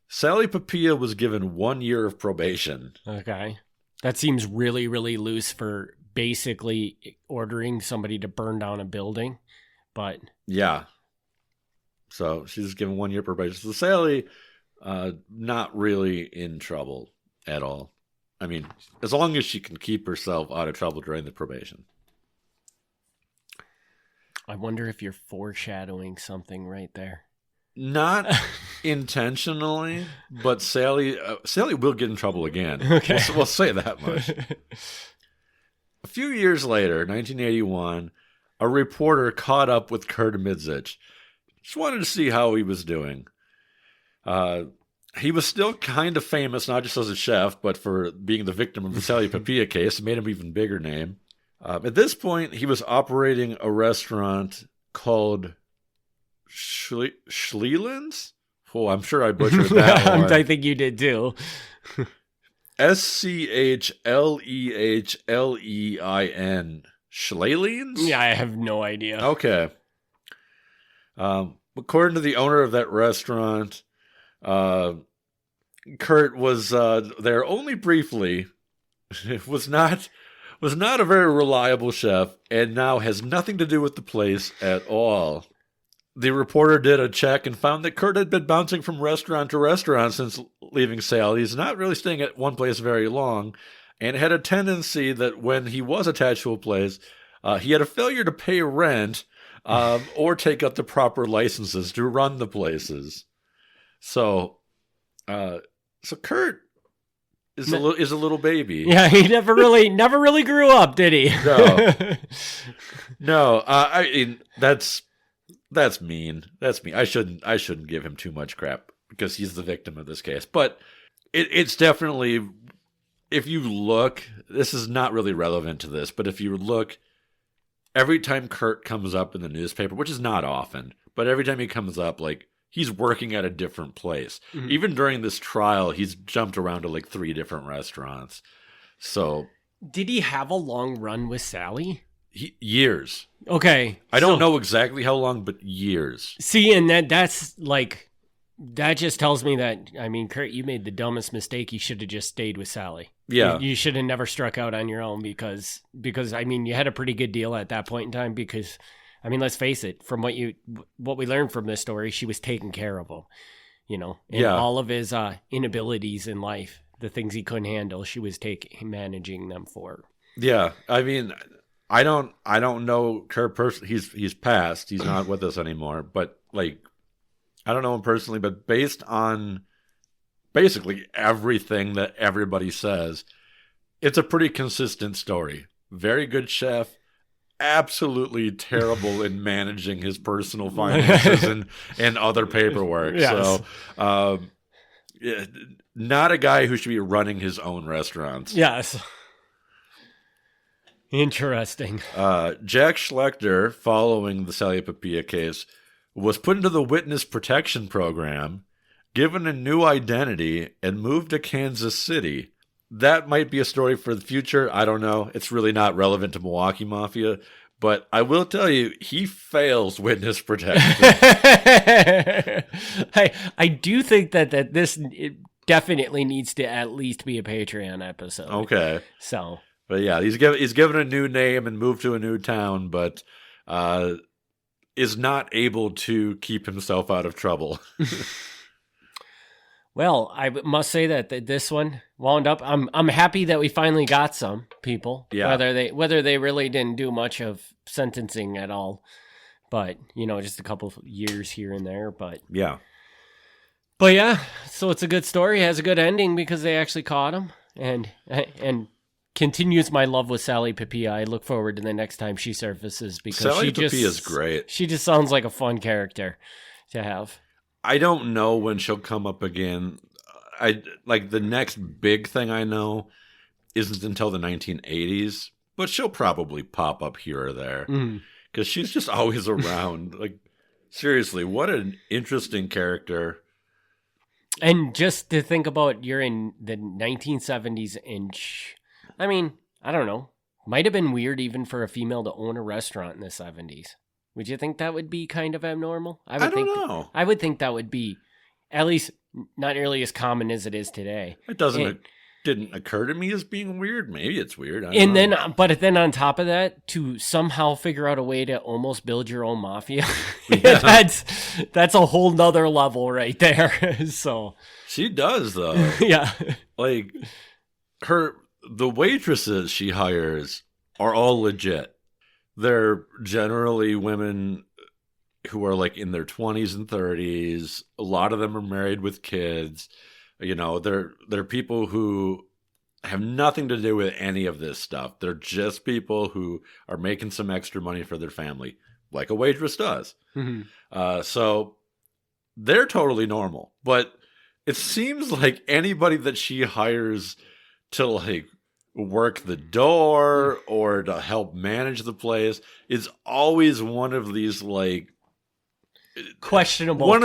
Sally Papilla was given 1 year of probation. Okay. That seems really, really loose for basically ordering somebody to burn down a building. But yeah. So she's given 1 year probation. So Sally, not really in trouble at all. I mean, as long as she can keep herself out of trouble during the probation. I wonder if you're foreshadowing something right there. Not intentionally, but Sally will get in trouble again. Okay. We'll say that much. A few years later, 1981, a reporter caught up with Kurt Midzich. Just wanted to see how he was doing. He was still kind of famous, not just as a chef, but for being the victim of the Sally Papilla case. It made him an even bigger name. At this point, he was operating a restaurant called Schleelin's? Oh, I'm sure I butchered that one. I think you did too. Schlehlin. Schleelin's? Yeah, I have no idea. Okay. According to the owner of that restaurant, Kurt was there only briefly. was not a very reliable chef, and now has nothing to do with the place at all. The reporter did a check and found that Kurt had been bouncing from restaurant to restaurant since leaving Sally's, not really staying at one place very long, and had a tendency that when he was attached to a place, he had a failure to pay rent or take up the proper licenses to run the places. So Kurt is a little baby. Yeah, he never really grew up, did he? No. I mean, that's mean. That's mean. I shouldn't give him too much crap because he's the victim of this case. But it's definitely, if you look, this is not really relevant to this, but if you look, every time Kurt comes up in the newspaper, which is not often, but every time he comes up, like, he's working at a different place. Mm-hmm. Even during this trial, he's jumped around to like 3 different restaurants. So, did he have a long run with Sally? Years. Okay. I don't know exactly how long, but years. See, and that's like, that just tells me that, I mean, Kurt, you made the dumbest mistake. You should have just stayed with Sally. Yeah. You should have never struck out on your own because I mean, you had a pretty good deal at that point in time because, I mean, let's face it, from what we learned from this story, she was taking care of him, you know, and all of his inabilities in life, the things he couldn't handle, she was managing them for. Yeah. I mean, I don't know Kurt personally. He's passed. He's not with us anymore. But like, I don't know him personally. But based on basically everything that everybody says, it's a pretty consistent story. Very good chef. Absolutely terrible in managing his personal finances and other paperwork. Yes. So, not a guy who should be running his own restaurants. Yes. Interesting. Jack Schlechter, following the Sally Papilla case, was put into the witness protection program, given a new identity, and moved to Kansas City. That might be a story for the future. I don't know. It's really not relevant to Milwaukee Mafia. But I will tell you, he fails witness protection. I do think that this definitely needs to at least be a Patreon episode. Okay. So. But yeah, he's given a new name and moved to a new town, but is not able to keep himself out of trouble. Well, I must say that this one wound up. I'm happy that we finally got some people. Yeah. Whether they really didn't do much of sentencing at all, but just a couple of years here and there. But yeah. But yeah, so it's a good story. It has a good ending because they actually caught him, and continues my love with Sally Papilla. I look forward to the next time she surfaces because Sally Papilla is great. She just sounds like a fun character to have. I don't know when she'll come up again. The next big thing I know isn't until the 1980s, but she'll probably pop up here or there because she's just always around. Seriously, what an interesting character. And just to think about, you're in the 1970s, and I don't know, might have been weird even for a female to own a restaurant in the 70s. Would you think that would be kind of abnormal? I don't know. I would think that would be at least not nearly as common as it is today. It didn't occur to me as being weird. Maybe it's weird. But then on top of that, to somehow figure out a way to almost build your own mafia, that's a whole nother level right there. So she does though. Yeah, the waitresses she hires are all legit. They're generally women who are in their 20s and 30s. A lot of them are married with kids. They're people who have nothing to do with any of this stuff. They're just people who are making some extra money for their family, like a waitress does. Mm-hmm. So they're totally normal. But it seems like anybody that she hires to work the door or to help manage the place is always one of these questionable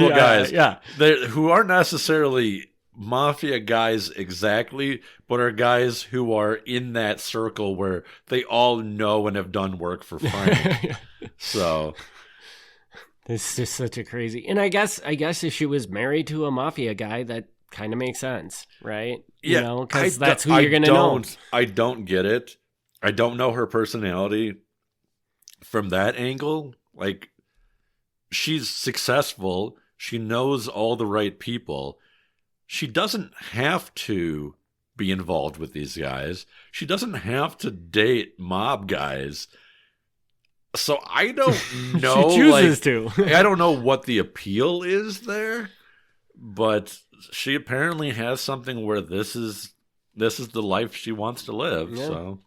guys yeah. Who aren't necessarily mafia guys exactly, but are guys who are in that circle where they all know and have done work for Frank. So it's just such a crazy. And I guess if she was married to a mafia guy, that kind of makes sense, right? Yeah, because that's who you're going to know. I don't get it. I don't know her personality from that angle. She's successful. She knows all the right people. She doesn't have to be involved with these guys. She doesn't have to date mob guys. So I don't know. She chooses to. I don't know what the appeal is there, but she apparently has something where this is the life she wants to live. Yeah. So,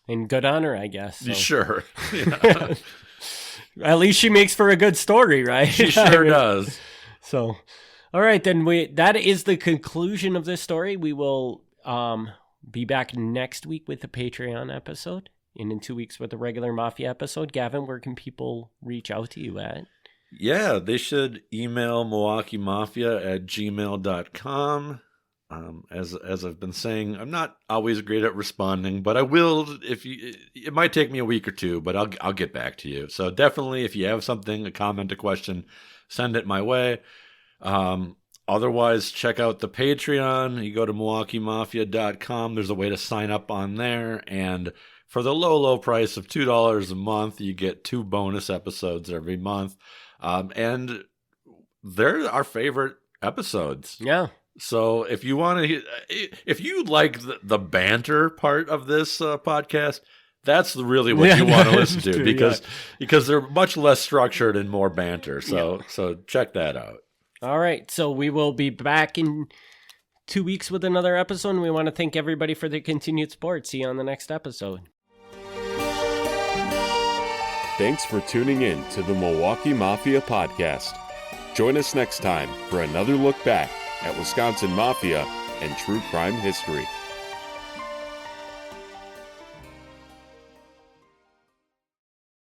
and good on her, I guess. So. Sure. Yeah. At least she makes for a good story, right? She sure does. So, all right, then that is the conclusion of this story. We will be back next week with a Patreon episode, and in 2 weeks with a regular Mafia episode. Gavin, where can people reach out to you at? Yeah, they should email milwaukeemafia@gmail.com. As I've been saying, I'm not always great at responding, but I will. It might take me a week or two, but I'll get back to you. So definitely, if you have something, a comment, a question, send it my way. Otherwise, check out the Patreon. You go to milwaukeemafia.com. There's a way to sign up on there, and for the low price of $2 a month, you get 2 bonus episodes every month. And they're our favorite episodes. Yeah. So if you like the banter part of this podcast, that's really what you want to listen to, because they're much less structured and more banter. So check that out. All right. So we will be back in 2 weeks with another episode. And we want to thank everybody for their continued support. See you on the next episode. Thanks for tuning in to the Milwaukee Mafia Podcast. Join us next time for another look back at Wisconsin Mafia and true crime history.